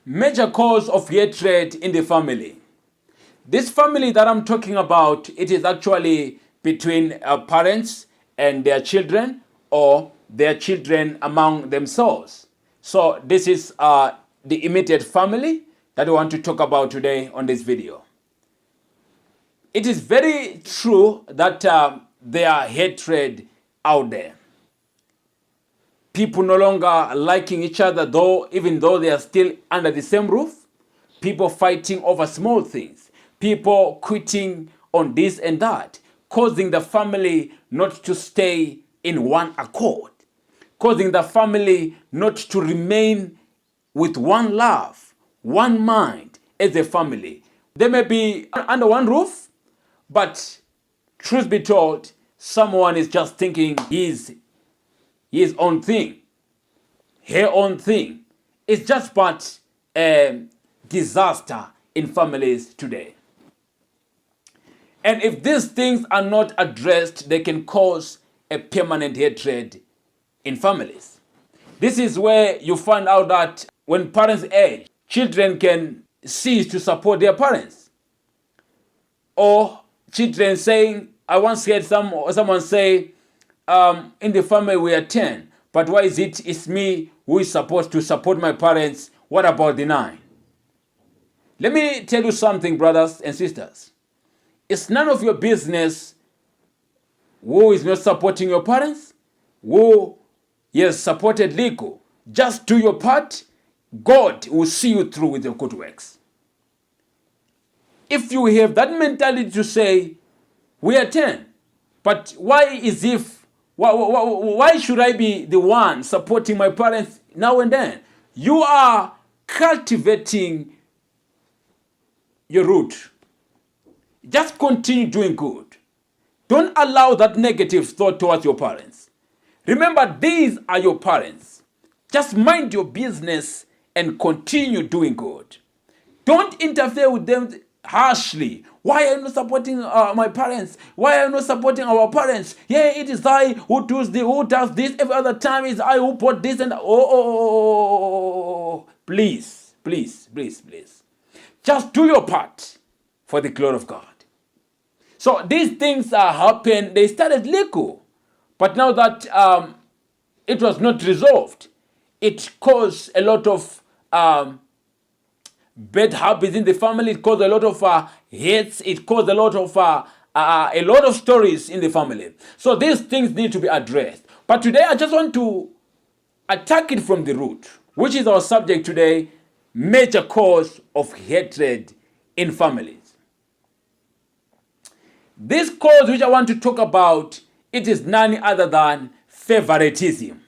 Major cause of hatred in the family. This family that I'm talking about, it is actually between parents and their children, or their children among themselves. So this is the immediate family that we want to talk about today on this video. It is very true that there are hatred out there. People no longer liking each other, even though they are still under the same roof. People fighting over small things. People quitting on this and that, causing the family not to stay in one accord, causing the family not to remain with one love, one mind as a family. They may be under one roof, but truth be told, someone is just thinking his own thing, her own thing. It's just but a disaster in families today. And if these things are not addressed, they can cause a permanent hatred in families. This is where you find out that when parents age, children can cease to support their parents. Or children saying, I once heard someone say, in the family we are 10, but why is it's me who is supposed to support my parents? What about the 9? Let me tell you something, brothers and sisters. It's none of your business who is not supporting your parents, who has supported legal. Just do your part. God will see you through with your good works. If you have that mentality to say, we are 10, but why should I be the one supporting my parents now and then? You are cultivating your root. Just continue doing good. Don't allow that negative thought towards your parents. Remember, these are your parents. Just mind your business and continue doing good. Don't interfere with them harshly. Why are you not supporting my parents? Why are you not supporting our parents? Yeah, it is I who does this. Every other time is I who bought this and please. Just do your part for the glory of God. So these things happen. They started legal, but now that it was not resolved, it caused a lot of bad habits in the family. It caused a lot of hates. It caused a lot of stories in the family. So these things need to be addressed. But today I just want to attack it from the root, which is our subject today: major cause of hatred in families. This cause which I want to talk about, it is none other than favoritism.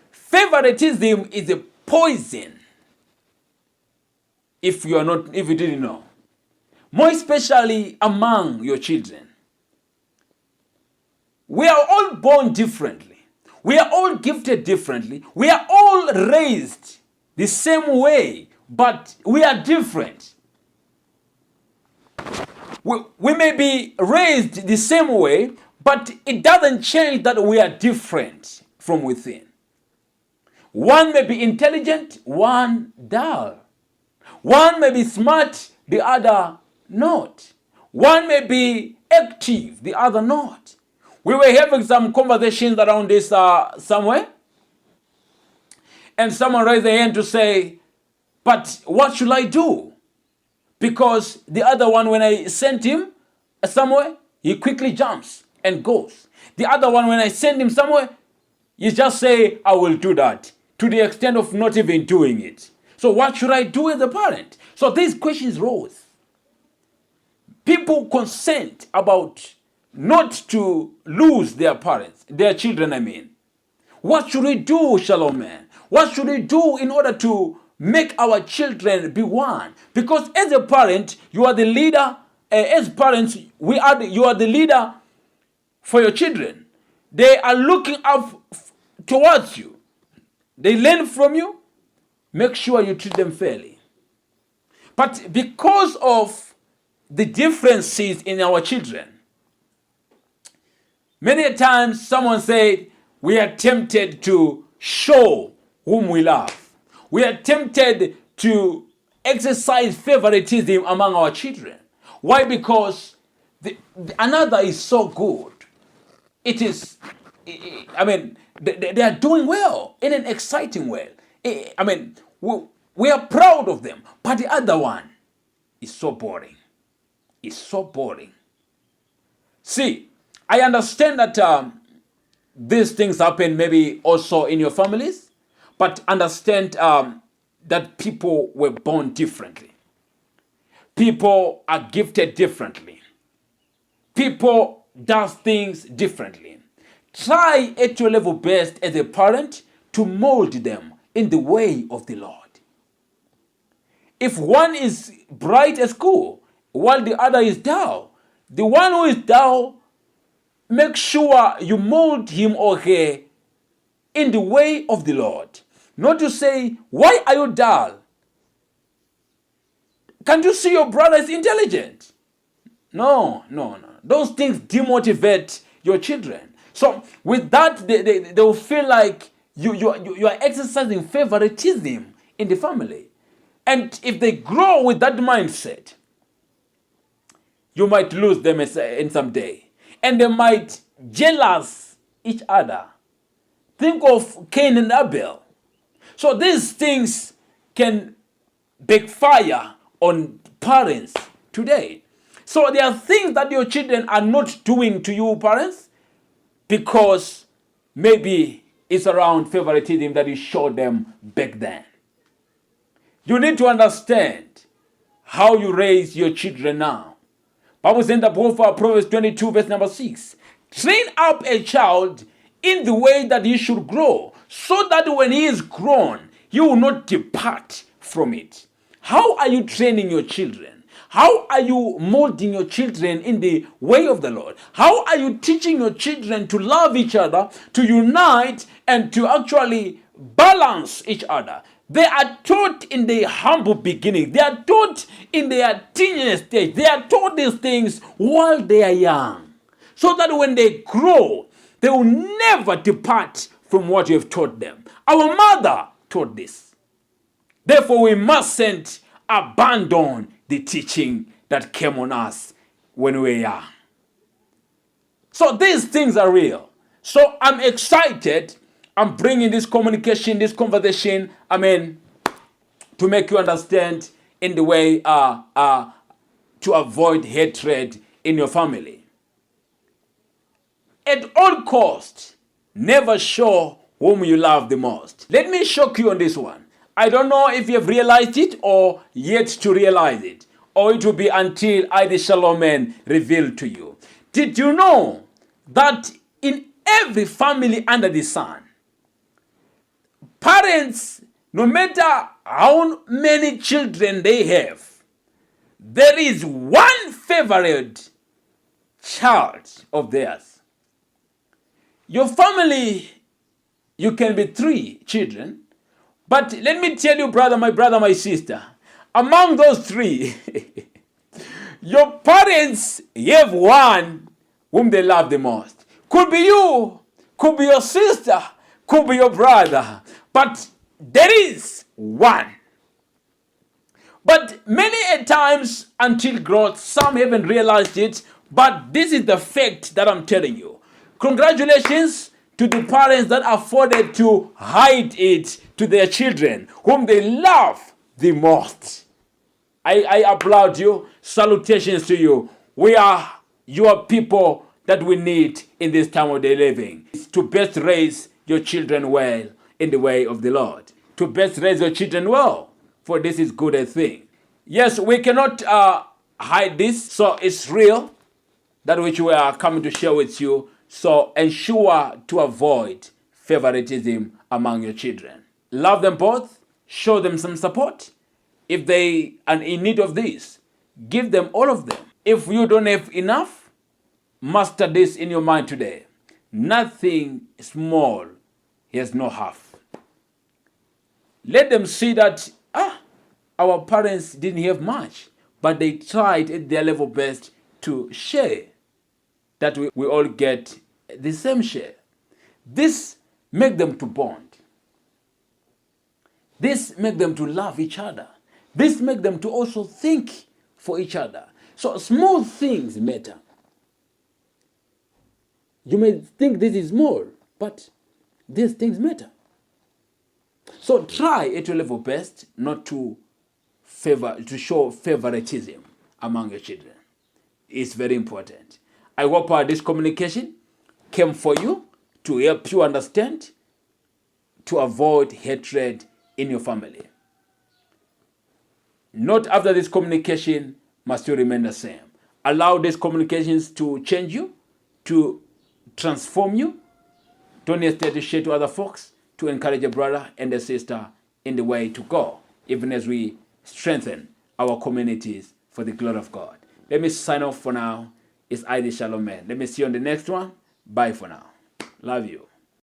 Favoritism is a poison. If you didn't know, more especially among your children. We are all born differently. We are all gifted differently. We are all raised the same way, but we are different. We may be raised the same way, but it doesn't change that we are different from within. One may be intelligent, one dull. One may be smart, the other not. One may be active, the other not. We were having some conversations around this somewhere, and someone raised their hand to say, but what should I do? Because the other one, when I sent him somewhere, he quickly jumps and goes. The other one, when I send him somewhere, he just say, I will do that, to the extent of not even doing it. So what should I do as a parent? So these questions rose. People consent about not to lose their parents, their children, I mean. What should we do, Shalom man? What should we do in order to make our children be one? Because as a parent, you are the leader. As parents, you are the leader for your children. They are looking up towards you. They learn from you. Make sure you treat them fairly. But because of the differences in our children, many times someone said, we are tempted to show whom we love. We are tempted to exercise favoritism among our children. Why? Because another is so good. It is, I mean, they are doing well in an exciting way. I mean, we are proud of them, but the other one is so boring. It's so boring. See, I understand that these things happen maybe also in your families, but understand that people were born differently. People are gifted differently. People does things differently. Try at your level best as a parent to mold them in the way of the Lord. If one is bright at school while the other is dull, the one who is dull, make sure you mold him or her in the way of the Lord. Not to say, why are you dull? Can't you see your brother is intelligent? No. Those things demotivate your children. So with that, they will feel like you are exercising favoritism in the family. And if they grow with that mindset, you might lose them in some day. And they might jealous each other. Think of Cain and Abel. So these things can backfire on parents today. So there are things that your children are not doing to you, parents, because maybe it's around favoritism that you showed them back then. You need to understand how you raise your children now. Bible says in the book of Proverbs 22, verse number 6. Train up a child in the way that he should grow, so that when he is grown, he will not depart from it. How are you training your children? How are you molding your children in the way of the Lord? How are you teaching your children to love each other, to unite, and to actually balance each other? They are taught in their humble beginning. They are taught in their teenage stage. They are taught these things while they are young, so that when they grow, they will never depart from what you have taught them. Our mother taught this. Therefore, we mustn't abandon the teaching that came on us when we were young. So these things are real. So I'm excited. I'm bringing this communication, this conversation, to make you understand in the way to avoid hatred in your family. At all costs, never show whom you love the most. Let me shock you on this one. I don't know if you have realized it or yet to realize it, or it will be until I, the Shalom Man, reveal to you. Did you know that in every family under the sun, parents, no matter how many children they have, there is one favorite child of theirs? Your family, you can be 3 children, but let me tell you, brother, my sister, among those 3, your parents have one whom they love the most. Could be you, could be your sister, could be your brother, but there is one. But many a times until growth, some haven't realized it, but this is the fact that I'm telling you. Congratulations to the parents that afforded to hide it to their children, whom they love the most. I applaud you. Salutations to you. You are people that we need in this time of the living. It's to best raise your children well in the way of the Lord. To best raise your children well, for this is good a thing. Yes, we cannot hide this, so it's real, that which we are coming to share with you. So ensure to avoid favoritism among your children. Love them both. Show them some support. If they are in need of this, give them all of them. If you don't have enough, master this in your mind today. Nothing small has no half. Let them see that, our parents didn't have much, but they tried at their level best to share, that we all get the same share. This make them to bond. This make them to love each other. This make them to also think for each other. So small things matter. You may think this is small, but these things matter. So try at your level best not to show favoritism among your children. It's very important. I hope this communication came for you to help you understand, to avoid hatred in your family. Not after this communication must you remain the same. Allow these communications to change you, to transform you. Don't hesitate to share to other folks, to encourage a brother and a sister in the way to go, even as we strengthen our communities for the glory of God. Let me sign off for now. It's ID Shalom Man. Let me see you on the next one. Bye for now. Love you.